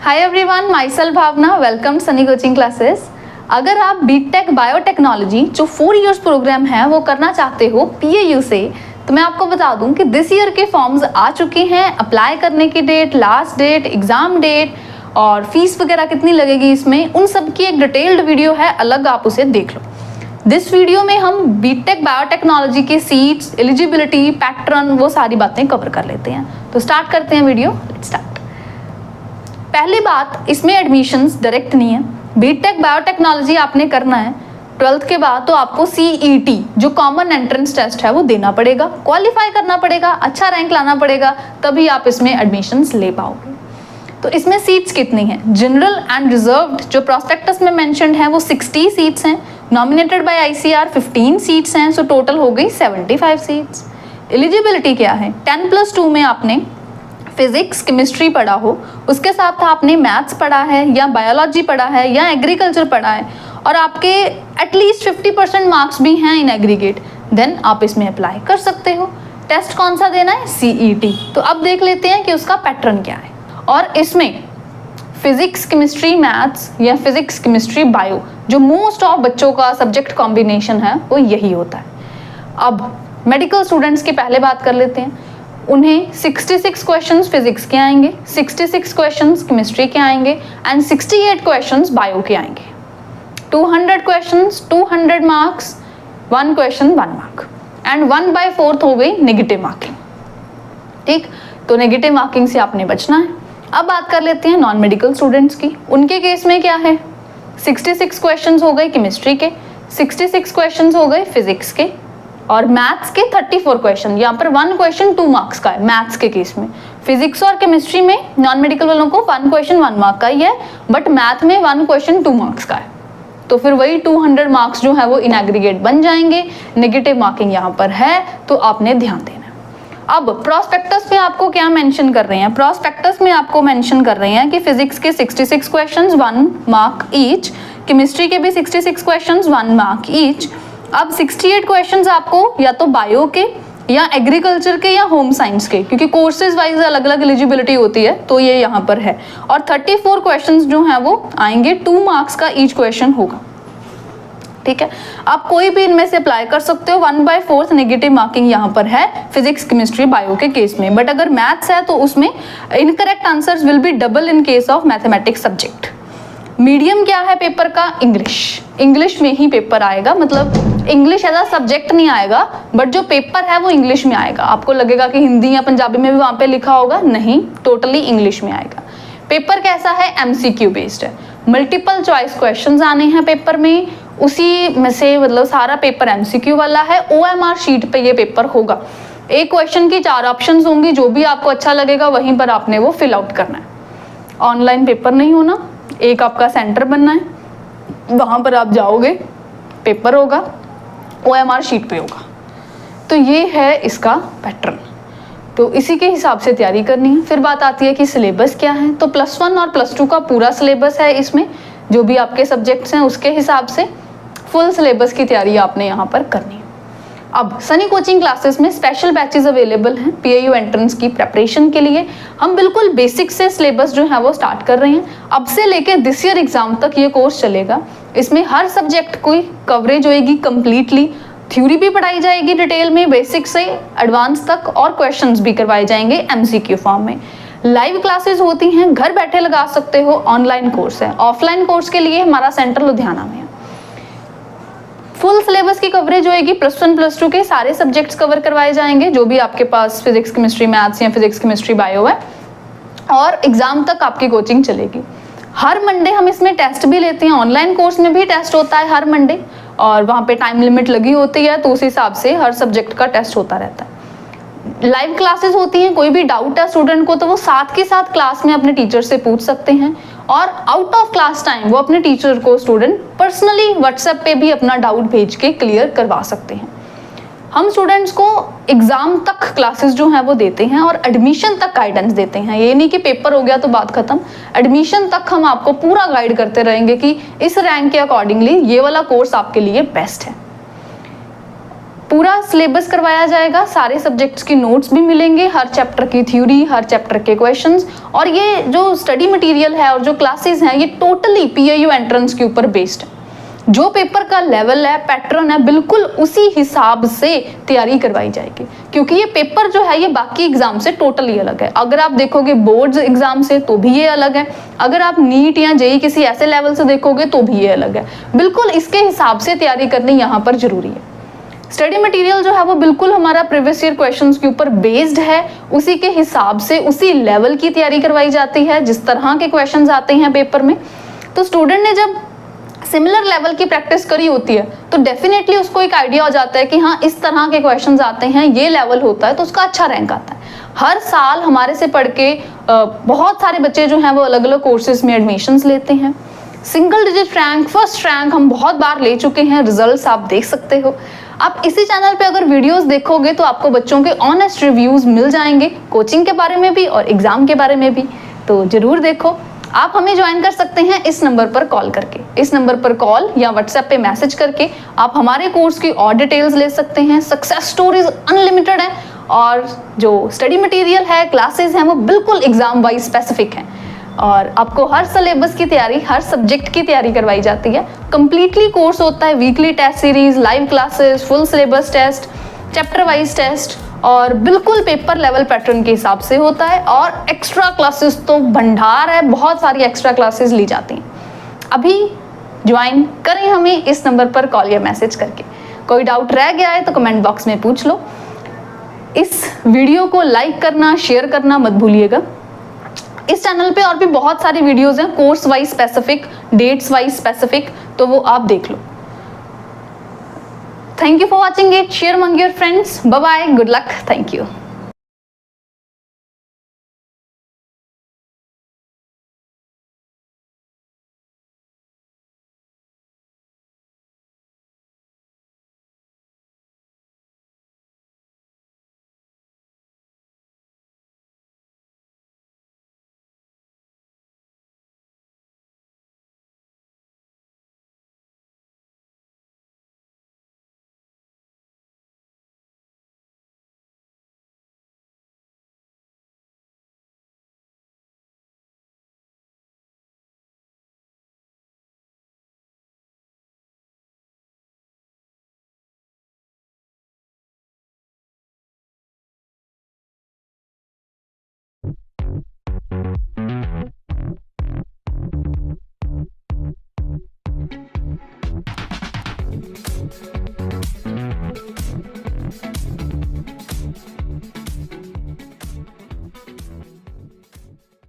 हाय everyone, myself Bhavna, welcome Sunny coaching classes. अगर आप BTech biotechnology जो 4 इयर्स प्रोग्राम है वो करना चाहते हो PAU से, तो मैं आपको बता दूं कि दिस ईयर के फॉर्म्स आ चुके हैं। अप्लाई करने की date, last date, exam date और फीस वगैरह कितनी लगेगी इसमें, उन सब की एक डिटेल्ड वीडियो है, अलग आप उसे देख लो। दिस वीडियो में हम बीटेक बायोटेक्नोलॉजी के सीट्स, एलिजिबिलिटी, पैटर्न, वो सारी बातें कवर कर लेते हैं। तो स्टार्ट करते हैं वीडियो, लेट्स स्टार्ट। पहली बात, इसमें एडमिशंस डायरेक्ट नहीं है। बीटेक बायोटेक्नोलॉजी आपने करना है 12th के बाद, तो आपको CET जो कॉमन एंट्रेंस टेस्ट है वो देना पड़ेगा, क्वालिफाई करना पड़ेगा, अच्छा रैंक लाना पड़ेगा, तभी आप इसमें एडमिशंस ले पाओगे। तो इसमें सीट्स कितनी हैं? जनरल एंड रिजर्व्ड जो प्रोस्पेक्टस में मेंशन्ड है वो 60 सीट्स हैं। नॉमिनेटेड बाय ICR 15 सीट्स हैं, सो टोटल हो गई 75 सीट्स। एलिजिबिलिटी क्या है? 10+2 में आपने फिजिक्स, केमिस्ट्री पढ़ा हो, उसके साथ आपने मैथ्स पढ़ा है या बायोलॉजी पढ़ा है या एग्रीकल्चर पढ़ा है और आपके एटलीस्ट 50% मार्क्स भी हैं इन एग्रीगेट, देन आप इसमें अप्लाई कर सकते हो। टेस्ट कौन सा देना है? CET। तो अब देख लेते हैं कि उसका पैटर्न क्या है। और इसमें फिजिक्स, केमिस्ट्री, मैथ्स या फिजिक्स, केमिस्ट्री, बायो जो मोस्ट ऑफ बच्चों का सब्जेक्ट कॉम्बिनेशन है वो यही होता है। अब मेडिकल स्टूडेंट्स की पहले बात कर लेते हैं। उन्हें 66 क्वेश्चंस फिजिक्स के आएंगे, 66 क्वेश्चंस केमिस्ट्री के आएंगे एंड 68 क्वेश्चंस बायो के आएंगे। 200 questions, 200 marks, 1 question 1 mark and 1/4 हो गई नेगेटिव मार्किंग। ठीक, तो नेगेटिव मार्किंग से आपने बचना है। अब बात कर लेते हैं नॉन मेडिकल स्टूडेंट्स की। उनके केस में क्या है? 66 क्वेश्चंस हो गए केमिस्ट्री के, 66 क्वेश्चंस हो गए फिजिक्स के और मैथ्स के 34 क्वेश्चन। यहाँ पर 1 क्वेश्चन 2 मार्क्स का है मैथ्स के केस में। फिजिक्स और केमिस्ट्री में नॉन मेडिकल वालों को 1 क्वेश्चन 1 मार्क का ही है, बट मैथ में 1 क्वेश्चन 2 मार्क्स का है। तो फिर वही 200 मार्क्स जो है वो इन एग्रीगेट बन जाएंगे। नेगेटिव मार्किंग यहाँ पर है, तो आपने ध्यान देना। अब प्रोस्पेक्टस में आपको क्या मेंशन कर रहे हैं? प्रोस्पेक्टस में आपको मेंशन कर रहे हैं कि फिजिक्स के 66 क्वेश्चंस 1 मार्क ईच, केमिस्ट्री के भी 66 क्वेश्चंस 1 मार्क ईच। अब 68 क्वेश्चंस आपको या तो बायो के या एग्रीकल्चर के या होम साइंस के, क्योंकि कोर्सेज वाइज अलग अलग एलिजिबिलिटी होती है, तो ये यहाँ पर है। और 34 क्वेश्चंस जो हैं वो आएंगे, 2 मार्क्स का ईच क्वेश्चन होगा। ठीक है, आप कोई भी इनमें से अप्लाई कर सकते हो। 1/4 नेगेटिव मार्किंग यहाँ पर है फिजिक्स, केमिस्ट्री, बायो के केस में। बट अगर मैथ्स है तो उसमें incorrect answers will be double in case of mathematics subject. Medium क्या है पेपर का? इंग्लिश में ही पेपर आएगा, मतलब इंग्लिश एज अ सब्जेक्ट नहीं आएगा, बट जो पेपर है वो इंग्लिश में आएगा। आपको लगेगा कि हिंदी या पंजाबी में भी वहाँ पे लिखा होगा, नहीं, टोटली इंग्लिश में आएगा। पेपर कैसा है? MCQ बेस्ड है। मल्टीपल चॉइस क्वेश्चंस आने हैं पेपर में, उसी में से मतलब सारा पेपर MCQ वाला है। OMR शीट पे ये पेपर होगा। एक क्वेश्चन की 4 ऑप्शंस होंगी, जो भी आपको अच्छा लगेगा वहीं पर आपने वो फिल आउट करना है। ऑनलाइन पेपर नहीं होना, एक आपका सेंटर बनना है, वहां पर आप जाओगे, पेपर होगा, OMR शीट पे होगा। तो ये है इसका पैटर्न, तो इसी के हिसाब से तैयारी करनी है। फिर बात आती है कि सिलेबस क्या है, तो +1 और +2 का पूरा सिलेबस है इसमें, जो भी आपके सब्जेक्ट्स हैं उसके हिसाब से फुल सिलेबस की तैयारी आपने यहाँ पर करनी है। अब सनी कोचिंग क्लासेस में स्पेशल बैचेस अवेलेबल हैं PAU एंट्रेंस की प्रेपरेशन के लिए। हम बिल्कुल बेसिक से सिलेबस जो है वो स्टार्ट कर रहे हैं। अब से लेकर दिस ईयर एग्जाम तक ये कोर्स चलेगा। इसमें हर सब्जेक्ट की कवरेज होएगी कंप्लीटली, थ्योरी भी पढ़ाई जाएगी डिटेल में, बेसिक से एडवांस तक, और क्वेश्चंस भी करवाए जाएंगे MCQ फॉर्म में। लाइव क्लासेस होती हैं, घर बैठे लगा सकते हो। ऑनलाइन कोर्स है। ऑफलाइन कोर्स के लिए हमारा सेंटर लुधियाना में है। फुल सिलेबस की कवरेज होएगी, +1 +2 के सारे सब्जेक्ट्स कवर करवाए जाएंगे, जो भी आपके पास फिजिक्स, केमिस्ट्री, मैथ्स या फिजिक्स, केमिस्ट्री, बायो है, और एग्जाम तक आपकी कोचिंग चलेगी। हर मंडे हम इसमें टेस्ट भी लेते हैं। ऑनलाइन कोर्स में भी टेस्ट होता है हर मंडे, और वहाँ पे टाइम लिमिट लगी होती है, तो उस हिसाब से हर सब्जेक्ट का टेस्ट होता रहता है। लाइव क्लासेस होती हैं, कोई भी डाउट है स्टूडेंट को तो वो साथ के साथ क्लास में अपने टीचर से पूछ सकते हैं, और आउट ऑफ क्लास टाइम वो अपने टीचर को स्टूडेंट पर्सनली व्हाट्सएप पे भी अपना डाउट भेज के क्लियर करवा सकते हैं। हम स्टूडेंट्स को एग्जाम तक क्लासेस जो हैं वो देते हैं और एडमिशन तक गाइडेंस देते हैं। ये नहीं कि पेपर हो गया तो बात खत्म, एडमिशन तक हम आपको पूरा गाइड करते रहेंगे कि इस रैंक के अकॉर्डिंगली ये वाला कोर्स आपके लिए बेस्ट है। पूरा सिलेबस करवाया जाएगा, सारे सब्जेक्ट्स की नोट्स भी मिलेंगे, हर चैप्टर की थ्योरी, हर चैप्टर के क्वेश्चंस, और ये जो स्टडी मटेरियल है और जो क्लासेस हैं ये टोटली पीएयू एंट्रेंस के ऊपर बेस्ड है। जो पेपर का लेवल है, पैटर्न है, बिल्कुल उसी हिसाब से तैयारी करवाई जाएगी, क्योंकि ये पेपर जो है ये बाकी एग्जाम से टोटली अलग है। अगर आप देखोगे बोर्ड्स एग्जाम से तो भी ये अलग है, अगर आप नीट या जेईई किसी ऐसे लेवल से देखोगे तो भी ये अलग है। बिल्कुल इसके हिसाब से तैयारी करनी यहाँ पर जरूरी है। स्टडी मटेरियल जो है वो बिल्कुल हमारा प्रीवियस ईयर क्वेश्चंस के ऊपर बेस्ड है, उसी के हिसाब से उसी लेवल की तैयारी करवाई जाती है जिस तरह के क्वेश्चंस आते हैं पेपर में। तो स्टूडेंट ने जब सिमिलर लेवल की प्रैक्टिस करी होती है तो डेफिनेटली उसको एक आइडिया हो जाता है कि हाँ इस तरह के क्वेश्चंस आते हैं, ये लेवल होता है, तो उसका अच्छा रैंक आता है। हर साल हमारे से पढ़ के बहुत सारे बच्चे जो हैं वो अलग अलग कोर्सेज में एडमिशन्स लेते हैं। Single digit rank, first rank हम बहुत बार ले चुके हैं, रिजल्ट्स आप देख सकते हो। आप इसी चैनल पे अगर वीडियोस देखोगे तो आपको बच्चों के ऑनेस्ट रिव्यूज मिल जाएंगे, कोचिंग के बारे में भी और एग्जाम के बारे में भी, तो जरूर देखो। आप हमें ज्वाइन कर सकते हैं इस नंबर पर कॉल करके, इस नंबर पर कॉल या व्हाट्सएप पे मैसेज करके आप हमारे कोर्स की और डिटेल्स ले सकते हैं। सक्सेस स्टोरीज अनलिमिटेड है और जो स्टडी मटेरियल है, क्लासेस हैं, वो बिल्कुल एग्जाम वाइज स्पेसिफिक हैं और आपको हर सिलेबस की तैयारी, हर सब्जेक्ट की तैयारी करवाई जाती है। कंप्लीटली कोर्स होता है, weekly test series, live classes, full syllabus test, chapter wise test और बिल्कुल पेपर लेवल पैटर्न के हिसाब से होता है। और एक्स्ट्रा क्लासेस तो भंडार है, बहुत सारी एक्स्ट्रा क्लासेस ली जाती हैं। अभी ज्वाइन करें हमें इस नंबर पर कॉल या मैसेज करके। कोई डाउट रह गया है तो कमेंट बॉक्स में पूछ लो। इस वीडियो को लाइक करना, शेयर करना मत भूलिएगा। इस चैनल पे और भी बहुत सारी वीडियोस हैं, course wise specific, dates wise specific, तो वो आप देख लो। Thank you for watching it. Share among your friends. Bye bye. Good luck. Thank you.